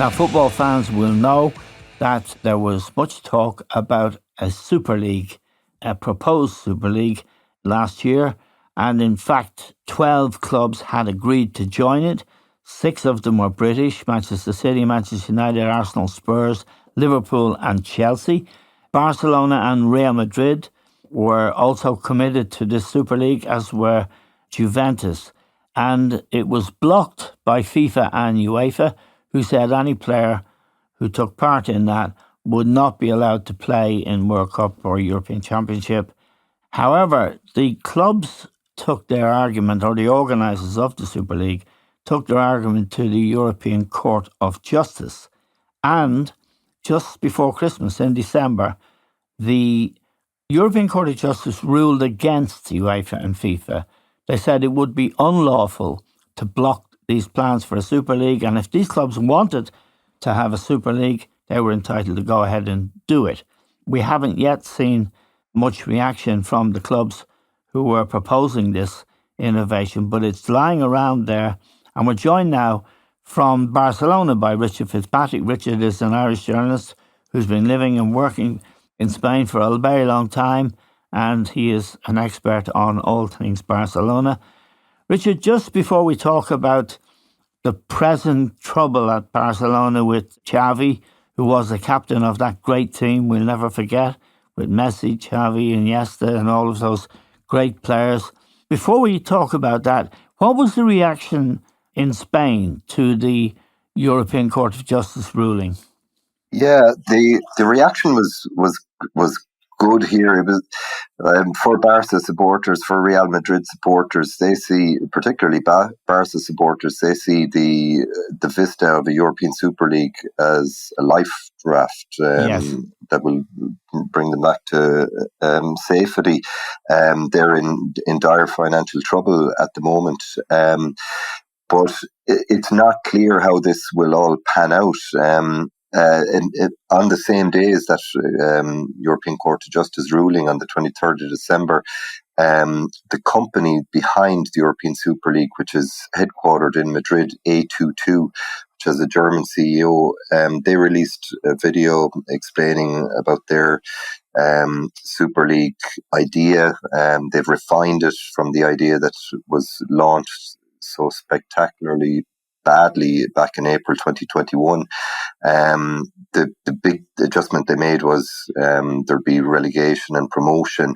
Now, football fans will know that there was much talk about a Super League, a proposed Super League last year. And in fact, 12 clubs had agreed to join it. 6 of them were British: Manchester City, Manchester United, Arsenal, Spurs, Liverpool and Chelsea. Barcelona and Real Madrid were also committed to this Super League, as were Juventus. And it was blocked by FIFA and UEFA, who said any player who took part in that would not be allowed to play in World Cup or European Championship. However, the clubs took their argument, or the organisers of the Super League took their argument to the European Court of Justice. And just before Christmas, in December, the European Court of Justice ruled against UEFA and FIFA. They said it would be unlawful to block these plans for a Super League, and if these clubs wanted to have a Super League, they were entitled to go ahead and do it. We haven't yet seen much reaction from the clubs who were proposing this innovation, but it's lying around there. And we're joined now from Barcelona by Richard Fitzpatrick. Richard is an Irish journalist who's been living and working in Spain for a very long time, and he is an expert on all things Barcelona. Richard, just before we talk about the present trouble at Barcelona with Xavi, who was the captain of that great team we'll never forget, with Messi, Xavi, Iniesta and all of those great players. Before we talk about that, what was the reaction in Spain to the European Court of Justice ruling? Yeah, the reaction was good here. It was for Barca supporters, for Real Madrid supporters. They see, particularly Barca supporters, they see the vista of a European Super League as a life raft that will bring them back to safety. They're in dire financial trouble at the moment. But it's not clear how this will all pan out. On the same day as that European Court of Justice ruling on the 23rd of December, the company behind the European Super League, which is headquartered in Madrid, A22, which has a German CEO, they released a video explaining about their Super League idea. They've refined it from the idea that was launched so spectacularly badly back in April 2021. The big adjustment they made was there'd be relegation and promotion.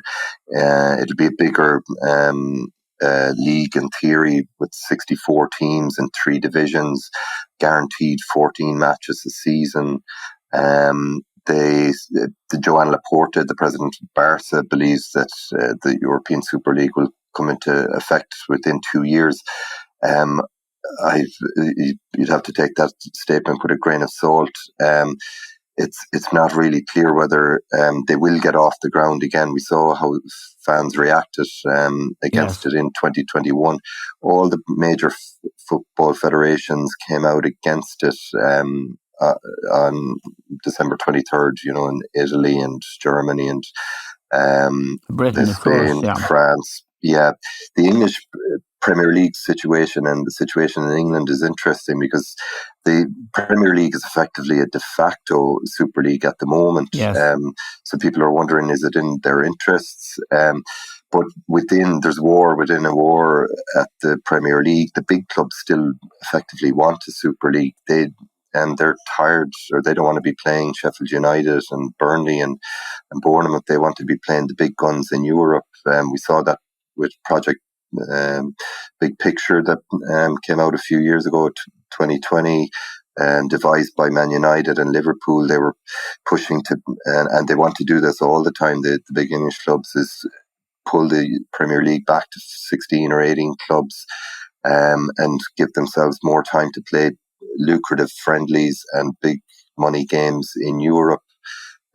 It'll be a bigger league in theory, with 64 teams in 3 divisions, guaranteed 14 matches a season. The Joan Laporta, the president of Barca, believes that the European Super League will come into effect within 2 years. You'd have to take that statement with a grain of salt. It's not really clear whether they will get off the ground again. We saw how fans reacted against it in 2021. All the major football federations came out against it on December 23rd, in Italy and Germany and Britain, Spain, France. Yeah, the English Premier League situation and the situation in England is interesting because the Premier League is effectively a de facto Super League at the moment. Yes. So people are wondering, is it in their interests? But there's war within a war at the Premier League. The big clubs still effectively want a Super League. They're tired, or they don't want to be playing Sheffield United and Burnley and Bournemouth. They want to be playing the big guns in Europe. We saw that with Project Big Picture that came out a few years ago, 2020, devised by Man United and Liverpool. They were pushing to, and they want to do this all the time. The big English clubs is pull the Premier League back to 16 or 18 clubs and give themselves more time to play lucrative friendlies and big money games in Europe.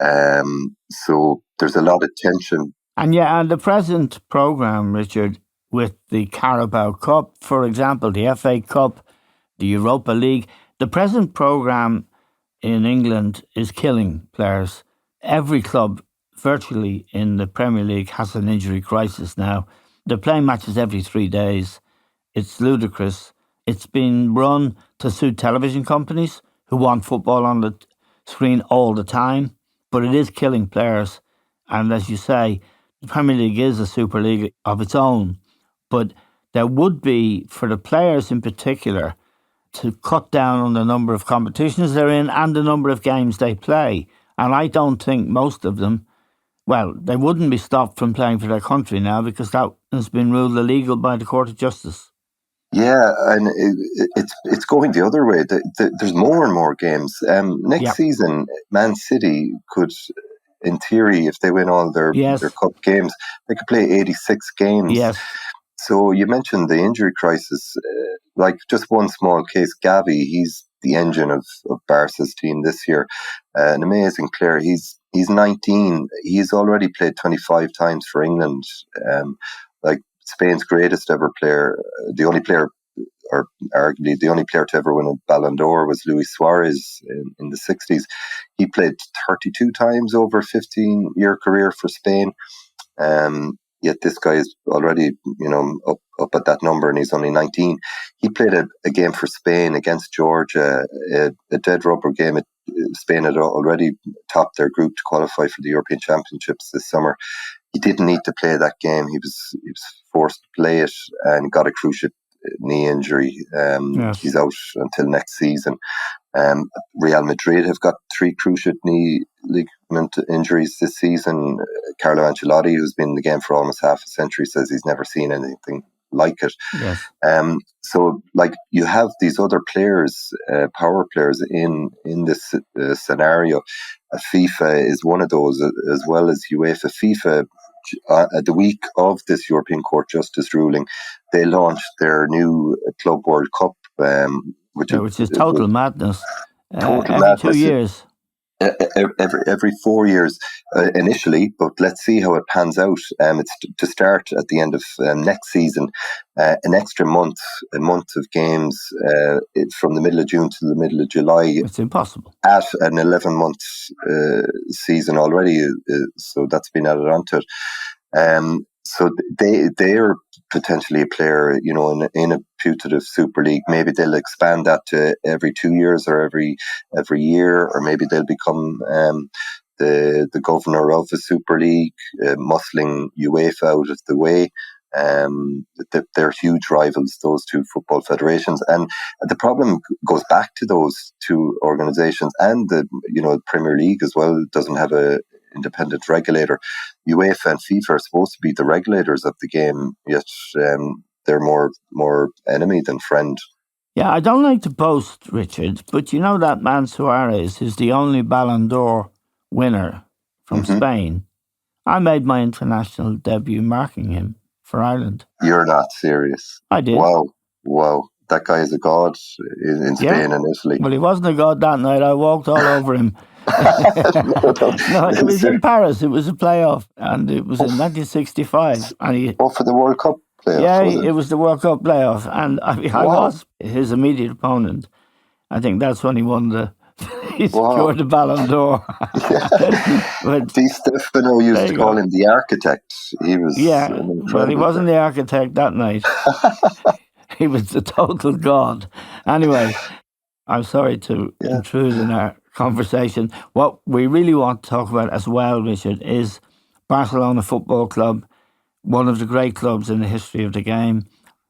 So there's a lot of tension. And the present programme, Richard, with the Carabao Cup, for example, the FA Cup, the Europa League, the present programme in England is killing players. Every club virtually in the Premier League has an injury crisis now. They're playing matches every 3 days. It's ludicrous. It's been run to suit television companies who want football on the screen all the time, but it is killing players. And as you say, the Premier League is a Super League of its own, but there would be, for the players in particular, to cut down on the number of competitions they're in and the number of games they play. And I don't think most of them, well, they wouldn't be stopped from playing for their country now because that has been ruled illegal by the Court of Justice. Yeah, and it's going the other way. There's more and more games. Next season, Man City could, in theory, if they win all their cup games, they could play 86 games. Yes. So you mentioned the injury crisis. Like just one small case, Xavi, he's the engine of Barca's team this year. An amazing player. He's 19. He's already played 25 times for England. Like Spain's greatest ever player, the only player, or arguably the only player to ever win a Ballon d'Or, was Luis Suárez in the 60s. He played 32 times over a 15-year career for Spain. Yet this guy is already, up at that number, and he's only 19. He played a game for Spain against Georgia, a dead rubber game. Spain had already topped their group to qualify for the European Championships this summer. He didn't need to play that game. He was forced to play it and got a cruciate knee injury. He's out until next season. Real Madrid have got 3 cruciate knee ligament injuries this season. Carlo Ancelotti, who's been in the game for almost half a century, says he's never seen anything like it. Yes. So, like, you have these other players, power players in this scenario. FIFA is one of those, as well as UEFA. FIFA, the week of this European Court Justice ruling, they launched their new Club World Cup, which is total madness. Total every madness. 2 years. Every 4 years initially, but let's see how it pans out. It's to start at the end of next season, an extra month, a month of games from the middle of June to the middle of July. It's impossible. At an 11-month season already, so that's been added onto it. So they are potentially a player, in a putative Super League. Maybe they'll expand that to every 2 years or every year, or maybe they'll become the governor of the Super League, muscling UEFA out of the way. They're huge rivals, those two football federations, and the problem goes back to those two organisations, and the Premier League as well doesn't have a independent regulator. UEFA and FIFA are supposed to be the regulators of the game, yet they're more enemy than friend. Yeah, I don't like to boast, Richard, but you know that man Suárez is the only Ballon d'Or winner from Spain. I made my international debut marking him for Ireland. You're not serious. I did. Wow. That guy is a god in Spain and Italy. Well, he wasn't a god that night. I walked all over him. No, it was in Paris. It was a playoff, and it was in 1965. And for the World Cup playoff? Yeah, it was the World Cup playoff, and I was his immediate opponent. I think that's when he won he secured the Ballon d'Or. Di Stefano used to call him the architect. He was well, he wasn't the architect that night. He was the total god. Anyway, I'm sorry to intrude in our conversation. What we really want to talk about as well, Richard, is Barcelona Football Club, one of the great clubs in the history of the game,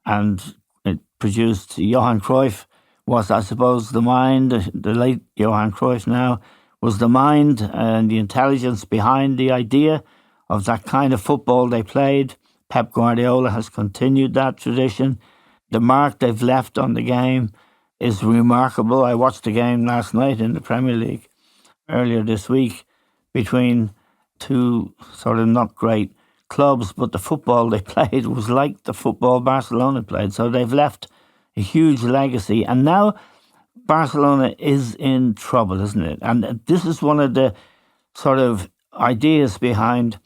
and it produced Johan Cruyff. Was, I suppose, the mind, the late Johan Cruyff now, was the mind and the intelligence behind the idea of that kind of football they played. Pep Guardiola has continued that tradition. The mark they've left on the game is remarkable. I watched the game last night in the Premier League earlier this week between two sort of not great clubs, but the football they played was like the football Barcelona played. So they've left a huge legacy. And now Barcelona is in trouble, isn't it? And this is one of the sort of ideas behind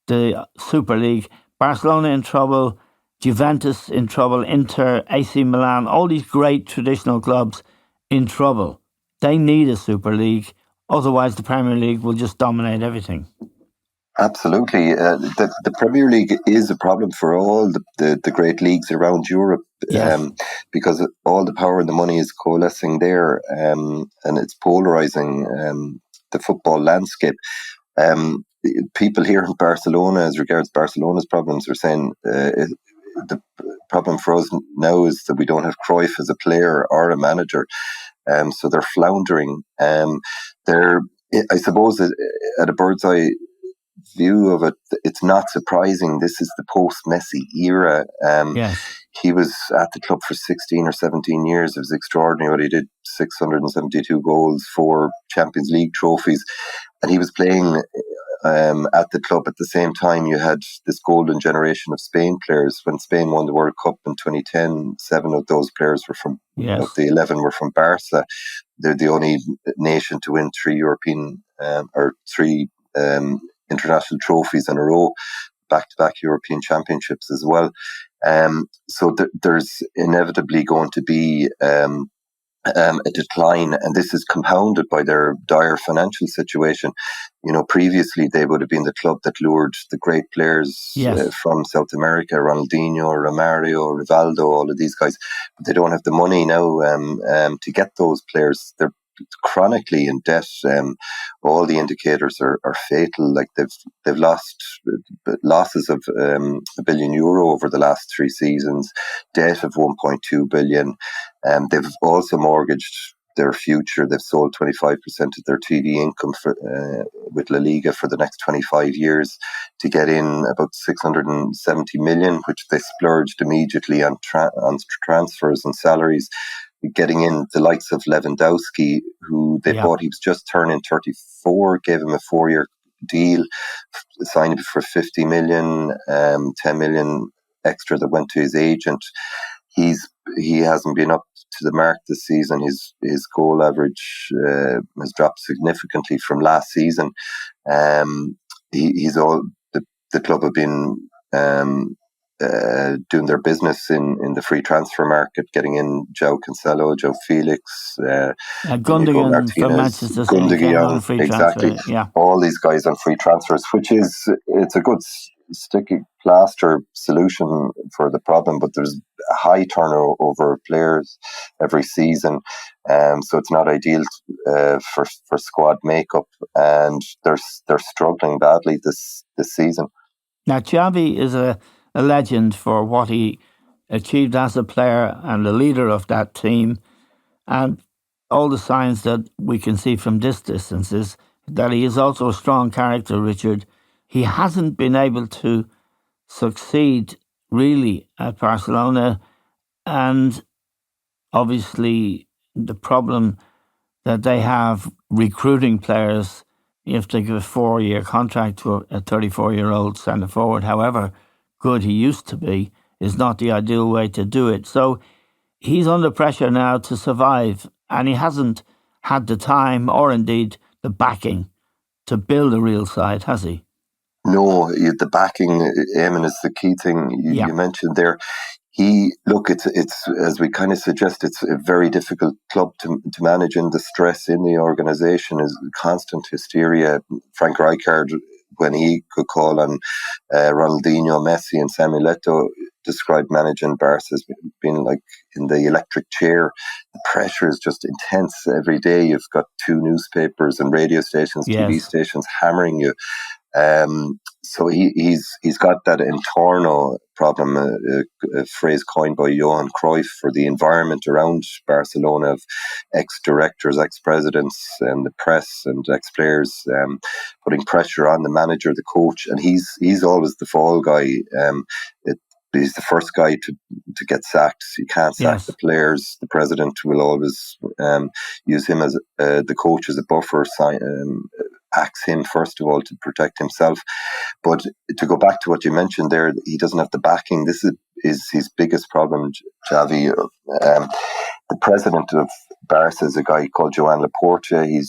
the Super League. Barcelona in trouble, Juventus in trouble, Inter, AC Milan, all these great traditional clubs in trouble. They need a Super League. Otherwise, the Premier League will just dominate everything. Absolutely. The Premier League is a problem for all the great leagues around Europe, Yes. because all the power and the money is coalescing there, and it's polarizing the football landscape. People here in Barcelona, as regards Barcelona's problems, are saying the problem for us now is that we don't have Cruyff as a player or a manager, so they're floundering. They're, I suppose, at a bird's eye view of it, it's not surprising. This is the post-Messi era. Yes. He was at the club for 16 or 17 years. It was extraordinary what he did: 672 goals, 4 Champions League trophies, and he was playing at the club at the same time. You had this golden generation of Spain players. When Spain won the World Cup in 2010, 7 of those players were from, of the 11 were from Barca. They're the only nation to win 3 European or 3 international trophies in a row, back-to-back European championships as well. So there's inevitably going to be a decline, and this is compounded by their dire financial situation. You know, previously they would have been the club that lured the great players from South America: Ronaldinho, Romario, Rivaldo, all of these guys. But they don't have the money now to get those players. They're chronically in debt. All the indicators are fatal. Like they've lost losses of €1 billion over the last 3 seasons, debt of 1.2 billion. They've also mortgaged their future. They've sold 25% of their TV income with La Liga for the next 25 years to get in about 670 million, which they splurged immediately on transfers and salaries, getting in the likes of Lewandowski, who they bought. He was just turning 34, gave him a 4-year deal, signed him for 50 million, 10 million extra that went to his agent. He hasn't been up to the mark this season. His goal average has dropped significantly from last season. He's all the club have been doing their business in the free transfer market, getting in João Cancelo, João Felix, Gundogan from Manchester City came on free exactly. transfer. Yeah, all these guys on free transfers, it's a good sticky plaster solution for the problem, but there's a high turnover of players every season, so it's not ideal for squad makeup, and they're struggling badly this season. Now Xavi is a legend for what he achieved as a player and the leader of that team, and all the signs that we can see from this distance is that he is also a strong character, Richard. He hasn't been able to succeed really at Barcelona, and obviously the problem that they have recruiting players. You have to give a 4-year contract to a 34-year-old centre forward, however good he used to be, is not the ideal way to do it. So he's under pressure now to survive, and he hasn't had the time or indeed the backing to build a real side, has he? No, the backing, Eamon, is the key thing you mentioned there. It's as we kind of suggest, it's a very difficult club to manage, and the stress in the organisation is constant hysteria. Frank Rijkaard, when he could call on Ronaldinho, Messi and Samuel Eto'o, described managing Barca as being like in the electric chair. The pressure is just intense every day. You've got 2 newspapers and radio stations, TV stations hammering you. So he's got that internal problem, a phrase coined by Johan Cruyff for the environment around Barcelona, of ex-directors, ex-presidents and the press and ex-players putting pressure on the manager, the coach, and he's always the fall guy. He's the first guy to get sacked. You can't sack the players. The president will always use him as the coach as a buffer, axe him first of all to protect himself. But to go back to what you mentioned there, he doesn't have the backing. This is his biggest problem, Xavi. The president of Barca is a guy called Joan Laporta. He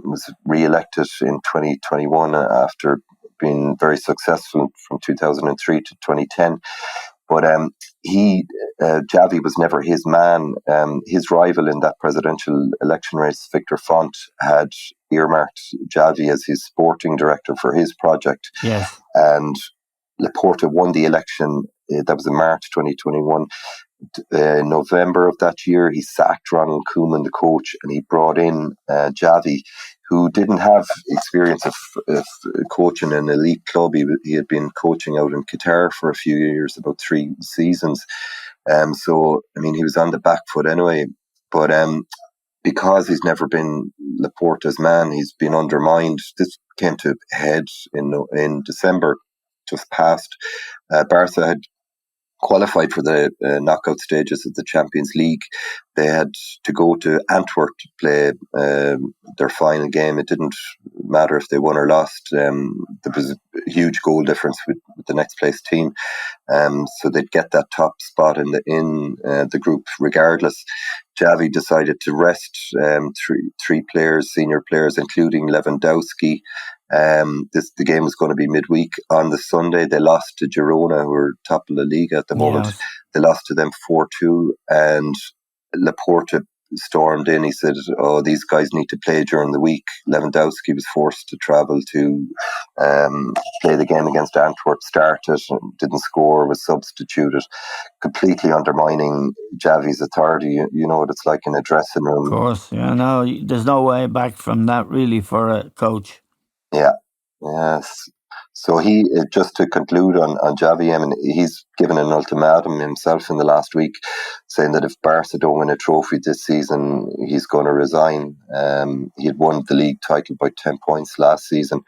was re-elected in 2021 after being very successful from 2003 to 2010. But Xavi was never his man. His rival in that presidential election race, Victor Font, had earmarked Xavi as his sporting director for his project. Yes. And Laporta won the election. That was in March 2021. In November of that year, he sacked Ronald Koeman, the coach, and he brought in Xavi, who didn't have experience of coaching an elite club. He had been coaching out in Qatar for a few years, about 3 seasons. So, I mean, he was on the back foot anyway. But because he's never been Laporta's man, he's been undermined. This came to a head in December, just past. Barca had qualified for the knockout stages of the Champions League. They had to go to Antwerp to play their final game. It didn't matter if they won or lost. There was a huge goal difference with the next place team. So they'd get that top spot in the group regardless. Xavi decided to rest three players, senior players, including Lewandowski. The game was going to be midweek. On the Sunday, they lost to Girona, who are top of La Liga at the moment. Yes. They lost to them 4-2, and Laporta stormed in. He said, "Oh, these guys need to play during the week." Lewandowski was forced to travel to play the game against Antwerp, started, didn't score, was substituted, completely undermining Xavi's authority. You know what it's like in a dressing room. Of course, yeah, no, there's no way back from that really for a coach. Yeah, yes. So he, just to conclude on Xavi, I mean, he's given an ultimatum himself in the last week, saying that if Barca don't win a trophy this season, he's going to resign. He had won the league title by 10 points last season,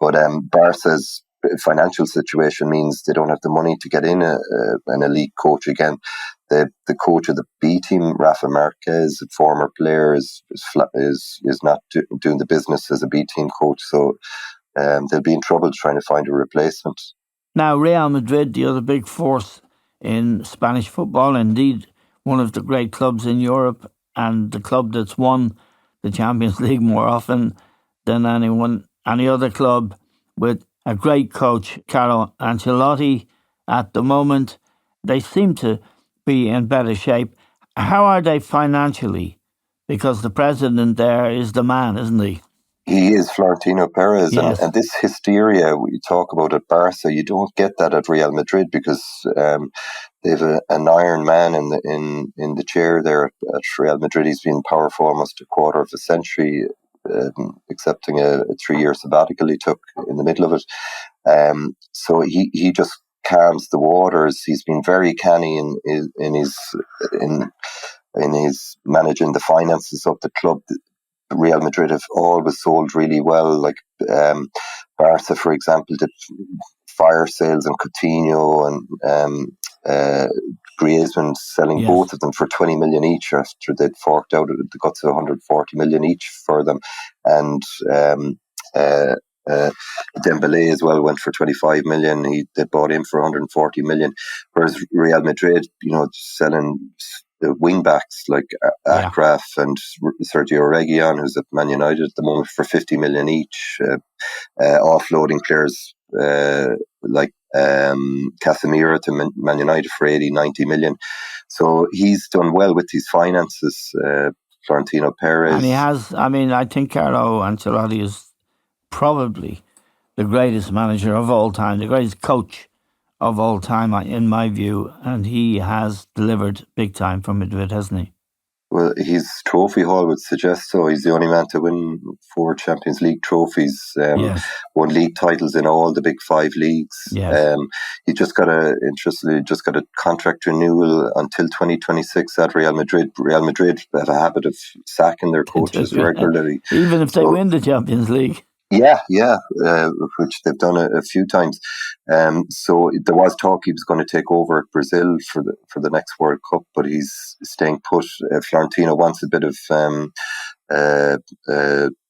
but Barca's financial situation means they don't have the money to get in an elite coach again. The coach of the B team, Rafa Marquez, a former player, is not doing the business as a B team coach, so they'll be in trouble trying to find a replacement. Now, Real Madrid, the other big force in Spanish football, indeed one of the great clubs in Europe, and the club that's won the Champions League more often than any other club, with a great coach, Carlo Ancelotti, at the moment. They seem to be in better shape. How are they financially? Because the president there is the man, isn't he? He is Florentino Perez, yes. and this hysteria we talk about at Barca, you don't get that at Real Madrid because they have an iron man in the chair there at Real Madrid. He's been in power for almost a quarter of a century, accepting a 3-year sabbatical he took in the middle of it. So he just calms the waters. He's been very canny in his managing the finances of the club. Real Madrid have always sold really well. Like Barca, for example, did fire sales on Coutinho and Griezmann, selling both of them for 20 million each after they'd forked out. They got to 140 million each for them. And Dembélé as well went for 25 million. They bought him for 140 million. Whereas Real Madrid, selling the wing backs like Akraf and Sergio Reguilon, who's at Man United at the moment, for 50 million each, offloading players like Casemiro to Man United for 80-90 million. So he's done well with his finances, Florentino Perez. And he has, I think Carlo Ancelotti is probably the greatest manager of all time, the greatest coach of all time, in my view, and he has delivered big time for Madrid, hasn't he? Well, his trophy haul would suggest so. He's the only man to win 4 Champions League trophies, won league titles in all the big 5 leagues. Yes. He just got a contract renewal until 2026 at Real Madrid. Real Madrid have a habit of sacking their coaches regularly, even if they win the Champions League. Yeah, which they've done a few times. So there was talk he was going to take over at Brazil for the next World Cup, but he's staying put. Florentino wants a bit of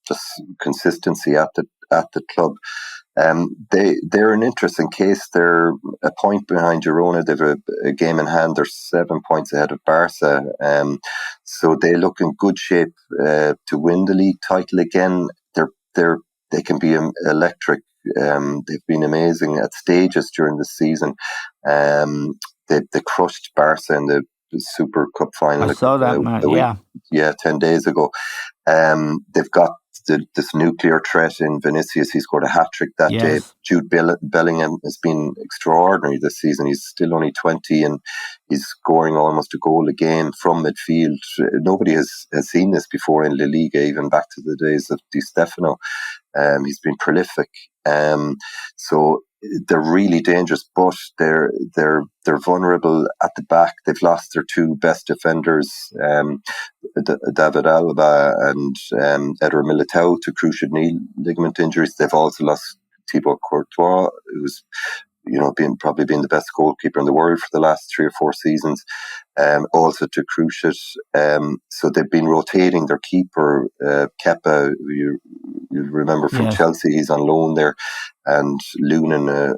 just consistency at the club. They're an interesting case. They're a point behind Girona. They've a game in hand. They're 7 points ahead of Barca. So they look in good shape to win the league title again. They can be electric. They've been amazing at stages during the season. They crushed Barca in the Super Cup final. I saw that, man. 10 days ago. They've got this nuclear threat in Vinicius. He scored a hat-trick that day. Jude Bellingham has been extraordinary this season. He's still only 20 and he's scoring almost a goal a game from midfield. Nobody has seen this before in La Liga, even back to the days of Di Stefano. He's been prolific. So they're really dangerous, but they're vulnerable at the back. They've lost their two best defenders, David Alaba and Eder Militao, to cruciate knee ligament injuries. They've also lost Thibaut Courtois, who's probably been the best goalkeeper in the world for the last 3 or 4 seasons, also to cruciate. So they've been rotating their keeper, Kepa, you remember from Chelsea, he's on loan there, and Lunin,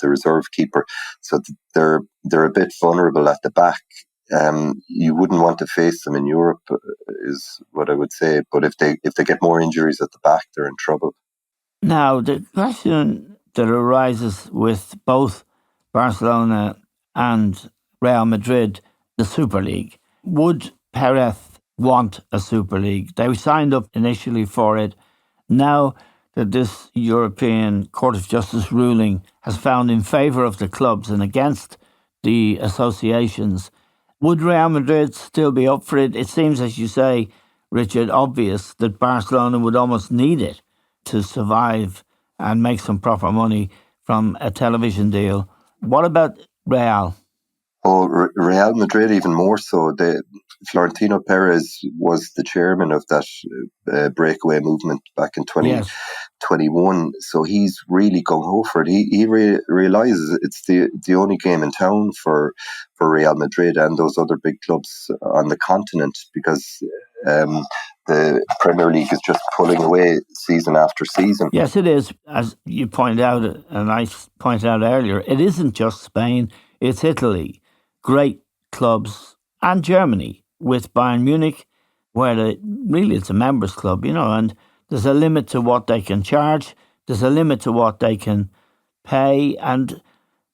the reserve keeper. So they're a bit vulnerable at the back. You wouldn't want to face them in Europe, is what I would say. But if they get more injuries at the back, they're in trouble. Now, the question that arises with both Barcelona and Real Madrid, the Super League. Would Perez want a Super League? They signed up initially for it. Now that this European Court of Justice ruling has found in favour of the clubs and against the associations, would Real Madrid still be up for it? It seems, as you say, Richard, obvious that Barcelona would almost need it to survive and make some proper money from a television deal. What about Real? Oh, Real Madrid even more so. Florentino Perez was the chairman of that breakaway movement back in 2021. So he's really gung-ho for it. He realises it's the only game in town for Real Madrid and those other big clubs on the continent, because the Premier League is just pulling away season after season. Yes, it is. As you pointed out, and I pointed out earlier, it isn't just Spain, it's Italy. Great clubs, and Germany with Bayern Munich, where it's a members club, and there's a limit to what they can charge, there's a limit to what they can pay, and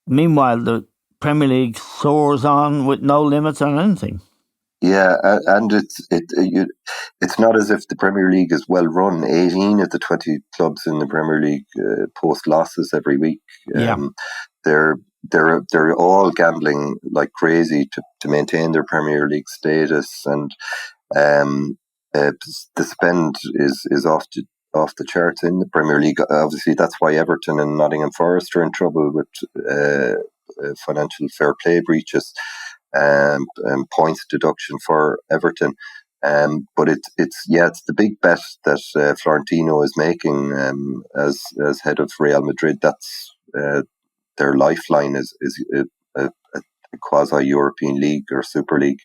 meanwhile the Premier League soars on with no limits on anything. Yeah, and it's not as if the Premier League is well run. 18 of the 20 clubs in the Premier League post losses every week. They're all gambling like crazy to maintain their Premier League status, and the spend is off the charts in the Premier League. Obviously, that's why Everton and Nottingham Forest are in trouble with financial fair play breaches and points deduction for Everton. But it's the big bet that Florentino is making as head of Real Madrid. That's their lifeline is a quasi-European league or Super League.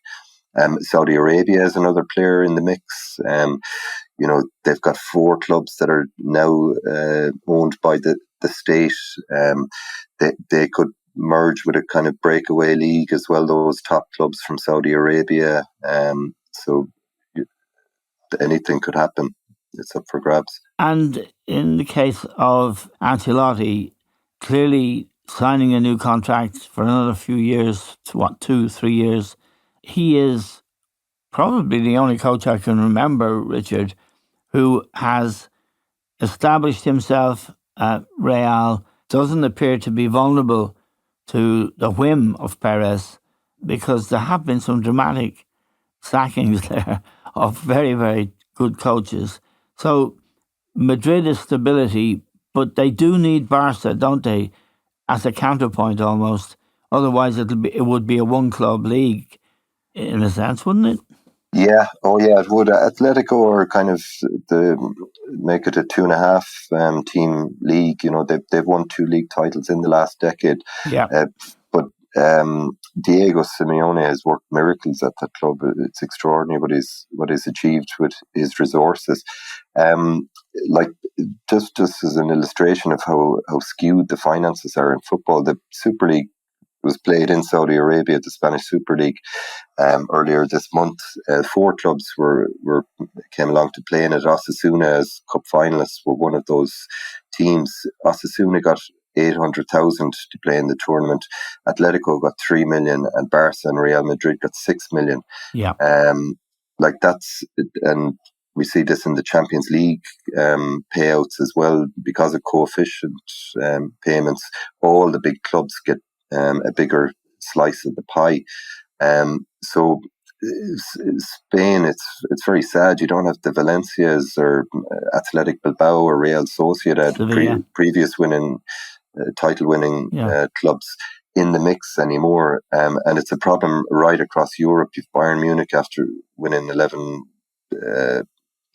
Saudi Arabia is another player in the mix. They've got 4 clubs that are now owned by the state. They could merge with a kind of breakaway league as well, those top clubs from Saudi Arabia. So anything could happen. It's up for grabs. And in the case of Ancelotti, clearly signing a new contract for another few years, 2-3 years. He is probably the only coach I can remember, Richard, who has established himself at Real, doesn't appear to be vulnerable to the whim of Perez, because there have been some dramatic sackings there of very, very good coaches. So Madrid is stability, but they do need Barca, don't they, as a counterpoint almost. Otherwise, it would be a one-club league in a sense, wouldn't it? Yeah, it would. Atletico are kind of make it a 2.5 team league. They've won 2 league titles in the last decade. Yeah. But Diego Simeone has worked miracles at that club. It's extraordinary what he's achieved with his resources. Just as an illustration of how skewed the finances are in football, the Super League was played in Saudi Arabia, the Spanish Super League, earlier this month. 4 clubs came along to play in it. Osasuna, as cup finalists, were one of those teams. Osasuna got 800,000 to play in the tournament. Atletico got 3 million, and Barca and Real Madrid got 6 million. Yeah. And We see this in the Champions League payouts as well, because of coefficient payments. All the big clubs get a bigger slice of the pie. So Spain, it's very sad. You don't have the Valencias or Athletic Bilbao or Real Sociedad, previous title winning clubs in the mix anymore. And it's a problem right across Europe. You've Bayern Munich, after winning 11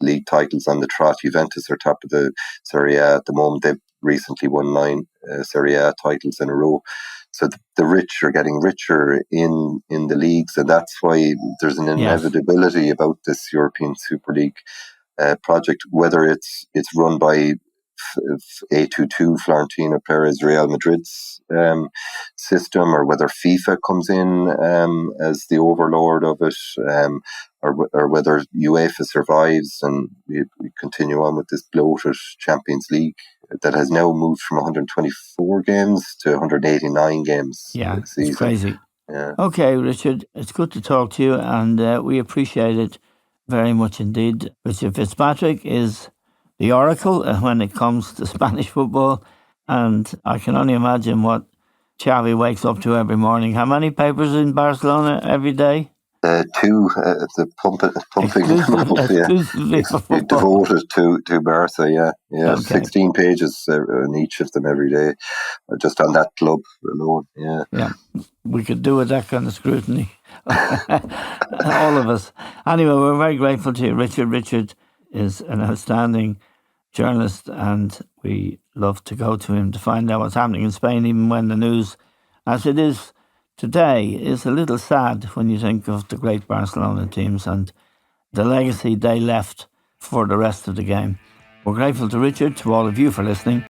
league titles on the trot. Juventus are top of the Serie A at the moment. They've recently won 9 Serie A titles in a row. So the rich are getting richer in the leagues, and that's why there's an inevitability about this European Super League project, whether it's run by A22 Florentino Perez Real Madrid's system, or whether FIFA comes in as the overlord of it, or whether UEFA survives and we continue on with this bloated Champions League that has now moved from 124 games to 189 games. Yeah, it's crazy. Yeah. Okay, Richard, it's good to talk to you, and we appreciate it very much indeed. Richard Fitzpatrick is the oracle when it comes to Spanish football, and I can only imagine what Xavi wakes up to every morning. How many papers in Barcelona every day? 2, the pumping devoted to Barca, okay. 16 pages on each of them every day, just on that club alone. Yeah, we could do with that kind of scrutiny, all of us. Anyway, we're very grateful to you, Richard. Richard is an outstanding journalist, and we love to go to him to find out what's happening in Spain, even when the news, as it is today, is a little sad when you think of the great Barcelona teams and the legacy they left for the rest of the game. We're grateful to Richard, to all of you for listening.